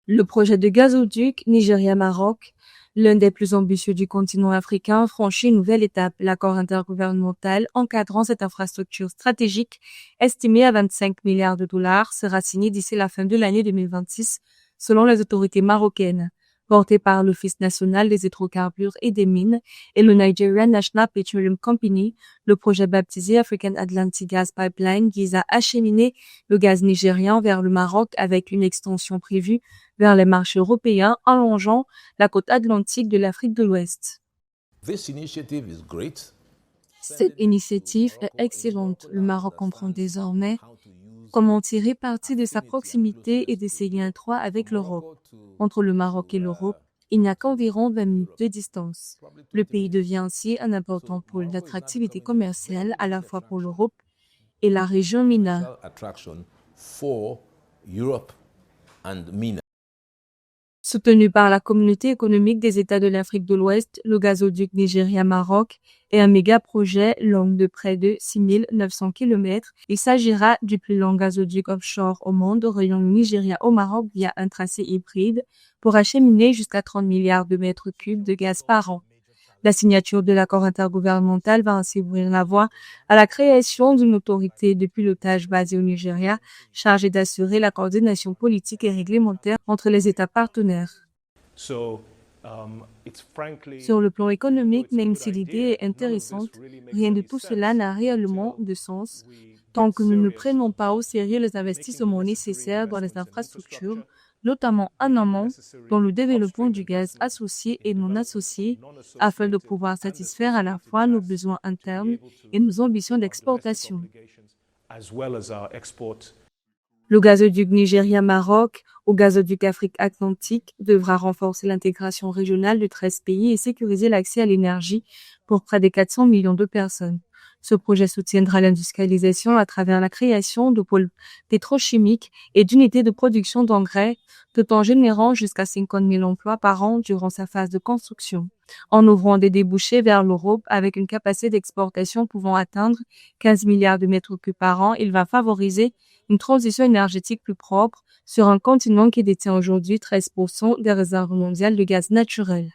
Le projet de gazoduc Nigeria-Maroc, l'un des plus ambitieux du continent africain, franchit une nouvelle étape. L'accord intergouvernemental encadrant cette infrastructure stratégique, estimée à 25 milliards de dollars, sera signé d'ici la fin de l'année 2026, selon les autorités marocaines. Porté par l'Office national des hydrocarbures et des mines et le Nigerian National Petroleum Company, le projet baptisé African Atlantic Gas Pipeline vise à acheminer le gaz nigérian vers le Maroc avec une extension prévue vers les marchés européens en longeant la côte atlantique de l'Afrique de l'Ouest. Cette initiative est excellente. Le Maroc comprend désormais comment tirer parti de sa proximité et de ses liens étroits avec l'Europe. Entre le Maroc et l'Europe, il n'y a qu'environ 20 minutes de distance. Le pays devient ainsi un important pôle d'attractivité commerciale à la fois pour l'Europe et la région MENA. Soutenu par la Communauté économique des États de l'Afrique de l'Ouest, le gazoduc Nigeria-Maroc est un méga-projet long de près de 6 900 km. Il s'agira du plus long gazoduc offshore au monde, reliant le Nigeria au Maroc via un tracé hybride pour acheminer jusqu'à 30 milliards de mètres cubes de gaz par an. La signature de l'accord intergouvernemental va ainsi ouvrir la voie à la création d'une autorité de pilotage basée au Nigeria, chargée d'assurer la coordination politique et réglementaire entre les États partenaires. Sur le plan économique, même si l'idée est intéressante, rien de tout cela n'a réellement de sens tant que nous ne prenons pas au sérieux les investissements nécessaires dans les infrastructures, notamment en amont, dans le développement du gaz associé et non associé, afin de pouvoir satisfaire à la fois nos besoins internes et nos ambitions d'exportation. Le gazoduc Nigeria-Maroc ou gazoduc Afrique-Atlantique devra renforcer l'intégration régionale de 13 pays et sécuriser l'accès à l'énergie pour près de 400 millions de personnes. Ce projet soutiendra l'industrialisation à travers la création de pôles pétrochimiques et d'unités de production d'engrais, tout en générant jusqu'à 50 000 emplois par an durant sa phase de construction. En ouvrant des débouchés vers l'Europe avec une capacité d'exportation pouvant atteindre 15 milliards de mètres cubes par an, il va favoriser une transition énergétique plus propre sur un continent qui détient aujourd'hui 13% des réserves mondiales de gaz naturel.